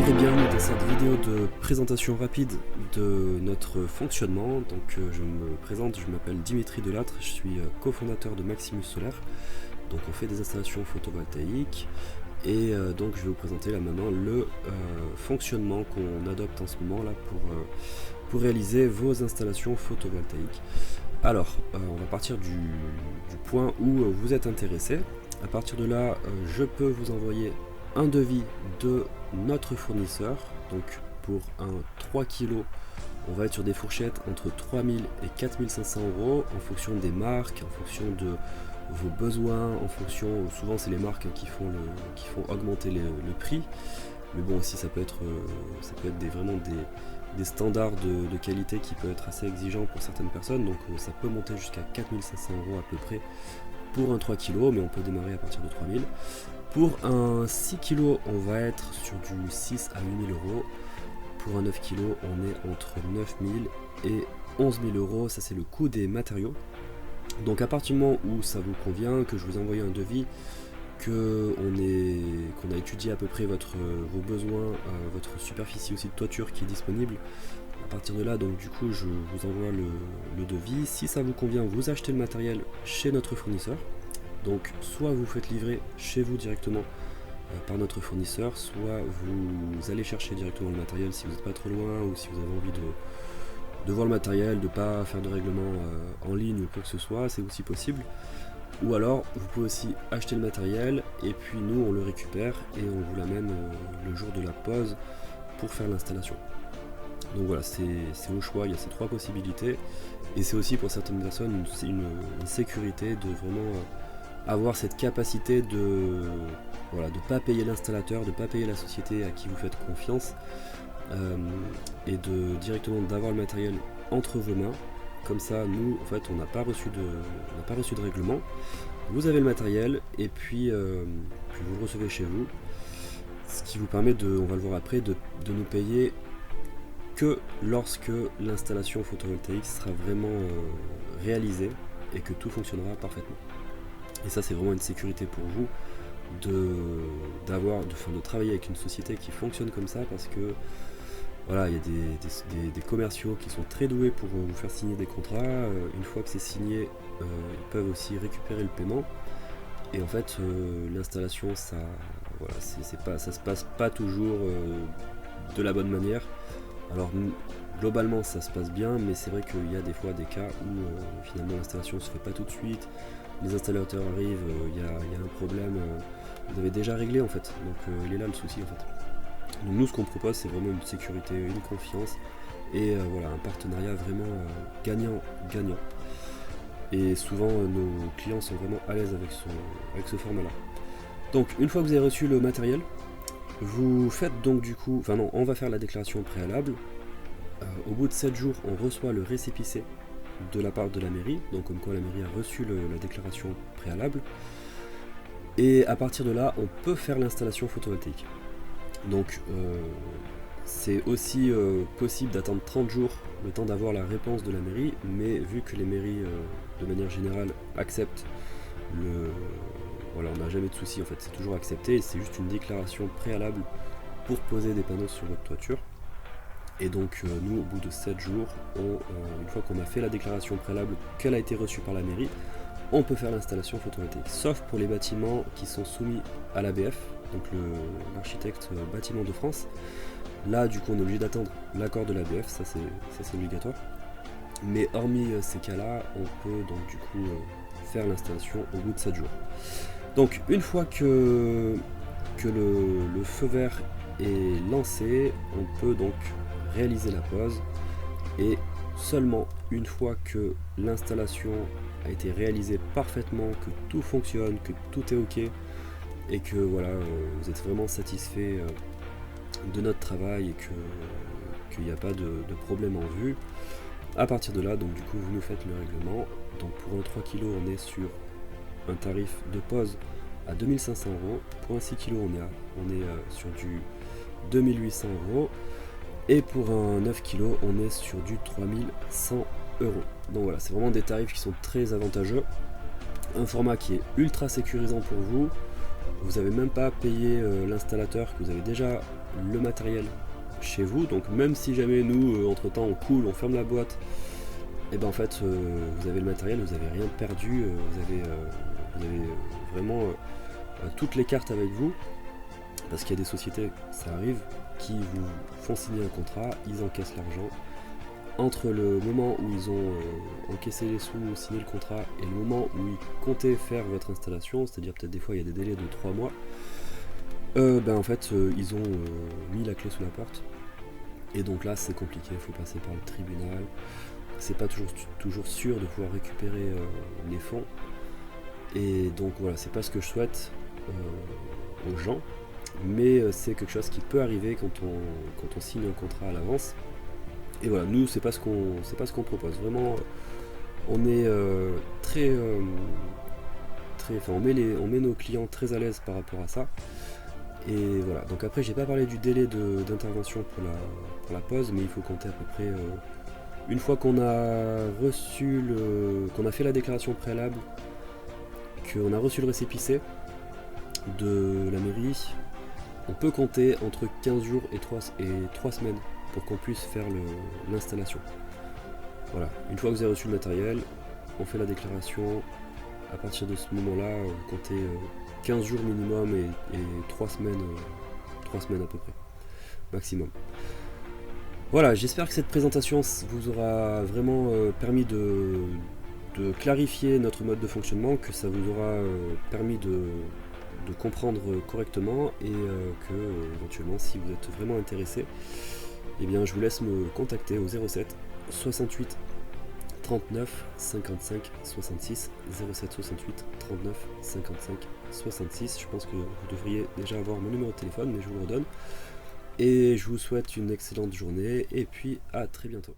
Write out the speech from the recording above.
bienvenue dans cette vidéo de présentation rapide de notre fonctionnement. Donc je me présente, je m'appelle Dimitri Delattre, je suis cofondateur de Maximus Solaire. Donc on fait des installations photovoltaïques et donc je vais vous présenter là maintenant le fonctionnement qu'on adopte en ce moment là pour réaliser vos installations photovoltaïques. Alors on va partir du point où vous êtes intéressé. À partir de là, je peux vous envoyer un devis de notre fournisseur. Donc pour un 3 kg, on va être sur des fourchettes entre 3000 et 4500 euros en fonction des marques, en fonction de vos besoins, en fonction, souvent c'est les marques qui font augmenter le prix. Mais bon, aussi ça peut être vraiment des standards de qualité qui peuvent être assez exigeants pour certaines personnes. Donc ça peut monter jusqu'à 4500 euros à peu près pour un 3 kg, mais on peut démarrer à partir de 3000. Pour un 6 kg, on va être sur du 6 à 8000 euros. Pour un 9 kg, on est entre 9000 et 11 000 euros. Ça, c'est le coût des matériaux. Donc, à partir du moment où ça vous convient, que je vous envoie un devis, qu'on a étudié à peu près vos besoins, votre superficie aussi de toiture qui est disponible, à partir de là, donc du coup, je vous envoie le devis. Si ça vous convient, vous achetez le matériel chez notre fournisseur. Donc soit vous faites livrer chez vous directement par notre fournisseur, soit vous allez chercher directement le matériel si vous n'êtes pas trop loin, ou si vous avez envie de voir le matériel, de ne pas faire de règlement en ligne ou quoi que ce soit, c'est aussi possible. Ou alors vous pouvez aussi acheter le matériel et puis nous on le récupère et on vous l'amène le jour de la pause pour faire l'installation. Donc voilà, c'est au choix, il y a ces trois possibilités, et c'est aussi pour certaines personnes une sécurité de vraiment avoir cette capacité de ne pas payer l'installateur, de ne pas payer la société à qui vous faites confiance, et directement d'avoir le matériel entre vos mains. Comme ça, nous, en fait, on n'a pas reçu de règlement. Vous avez le matériel et puis vous le recevez chez vous, ce qui vous permet on va le voir après, de nous payer que lorsque l'installation photovoltaïque sera vraiment réalisée et que tout fonctionnera parfaitement. Et ça, c'est vraiment une sécurité pour vous de travailler avec une société qui fonctionne comme ça, parce que voilà, il y a des commerciaux qui sont très doués pour vous faire signer des contrats. Une fois que c'est signé, ils peuvent aussi récupérer le paiement. Et en fait, l'installation, ça se passe pas toujours de la bonne manière. Alors globalement, ça se passe bien, mais c'est vrai qu'il y a des fois des cas où finalement l'installation se fait pas tout de suite. Les installateurs arrivent, il y a un problème, vous avez déjà réglé en fait, donc il est là le souci en fait. Donc nous, ce qu'on propose, c'est vraiment une sécurité, une confiance, et voilà, un partenariat vraiment gagnant-gagnant. Et souvent nos clients sont vraiment à l'aise avec ce format là. Donc une fois que vous avez reçu le matériel, vous faites donc du coup, on va faire la déclaration préalable. Au bout de 7 jours, on reçoit le récépissé de la part de la mairie, donc comme quoi la mairie a reçu la déclaration préalable, et à partir de là on peut faire l'installation photovoltaïque. Donc c'est aussi possible d'attendre 30 jours le temps d'avoir la réponse de la mairie, mais vu que les mairies de manière générale acceptent on n'a jamais de souci en fait, c'est toujours accepté, et c'est juste une déclaration préalable pour poser des panneaux sur votre toiture. Et donc nous, au bout de 7 jours, une fois qu'on a fait la déclaration préalable, qu'elle a été reçue par la mairie, on peut faire l'installation photovoltaïque. Sauf pour les bâtiments qui sont soumis à l'ABF, donc l'architecte bâtiment de France. Là, du coup, on est obligé d'attendre l'accord de l'ABF, ça c'est obligatoire. Mais hormis ces cas-là, on peut donc du coup faire l'installation au bout de 7 jours. Donc une fois que le feu vert est lancé, on peut donc réaliser la pause, et seulement une fois que l'installation a été réalisée parfaitement, que tout fonctionne, que tout est ok, et que voilà, vous êtes vraiment satisfait de notre travail et qu'il n'y a pas de problème en vue, à partir de là, donc du coup vous nous faites le règlement. Donc pour un 3 kg, on est sur un tarif de pause à 2500 euros. Pour un 6 kg, on est sur du 2800 euros. Et pour un 9 kg, on est sur du 3100 euros. Donc voilà, c'est vraiment des tarifs qui sont très avantageux. Un format qui est ultra sécurisant pour vous. Vous n'avez même pas payé l'installateur, que vous avez déjà le matériel chez vous. Donc même si jamais nous, entre temps, on coule, on ferme la boîte, et ben en fait, vous avez le matériel, vous n'avez rien perdu, vous avez vraiment toutes les cartes avec vous. Parce qu'il y a des sociétés, ça arrive, qui vous font signer un contrat, ils encaissent l'argent. Entre le moment où ils ont encaissé les sous, signé le contrat, et le moment où ils comptaient faire votre installation, c'est-à-dire peut-être des fois il y a des délais de 3 mois, ben en fait ils ont mis la clé sous la porte. Et donc là c'est compliqué, il faut passer par le tribunal. C'est pas toujours sûr de pouvoir récupérer les fonds. Et donc voilà, c'est pas ce que je souhaite aux gens. Mais c'est quelque chose qui peut arriver quand on signe un contrat à l'avance. Et voilà, nous c'est pas ce qu'on propose. Vraiment, on est on met nos clients très à l'aise par rapport à ça. Et voilà. Donc après, j'ai pas parlé du délai d'intervention pour la pause, mais il faut compter à peu près une fois qu'on a qu'on a fait la déclaration préalable, qu'on a reçu le récépissé de la mairie. On peut compter entre 15 jours et 3 semaines pour qu'on puisse faire l'installation. Voilà, une fois que vous avez reçu le matériel, on fait la déclaration. À partir de ce moment-là, comptez 15 jours minimum et 3 semaines à peu près, maximum. Voilà, j'espère que cette présentation vous aura vraiment permis de clarifier notre mode de fonctionnement, que ça vous aura permis de comprendre correctement et que éventuellement si vous êtes vraiment intéressé, eh bien je vous laisse me contacter au 07 68 39 55 66 07 68 39 55 66. Je pense que vous devriez déjà avoir mon numéro de téléphone, mais je vous le redonne. Et je vous souhaite une excellente journée et puis à très bientôt.